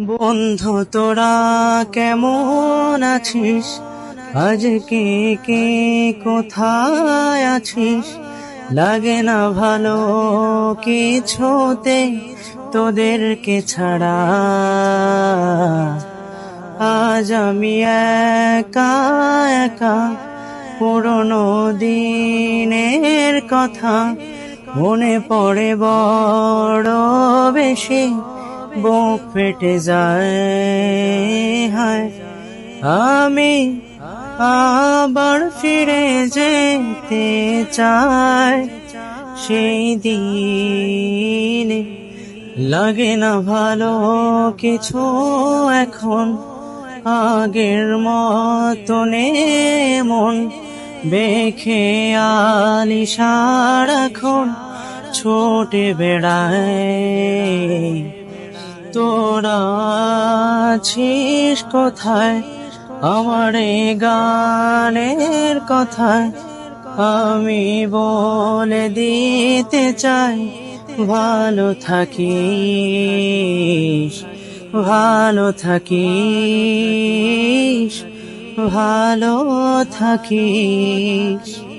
বন্ধু তোরা কেমন আছিস? আজকে কে কোথায় আছিস? লাগে না ভালো কিছুতে তোদেরকে ছাড়া। আজ আমি একা একা, পুরনো দিনের কথা মনে পড়ে বড় বেশি, বুক ফেটে যায়। হায়, আমি আবার ফিরে যেতে চাই সেই দিনে। লাগে না ভালো কিছু এখন, আগের মতনে মন বেখে আলি সারাক্ষণ ছোটে বেড়ায়। তোরা আছিস কোথায়? আমার এই গানের কথায় আমি বলে দিতে চাই, ভালো থাকিস, ভালো থাকিস, ভালো থাকিস।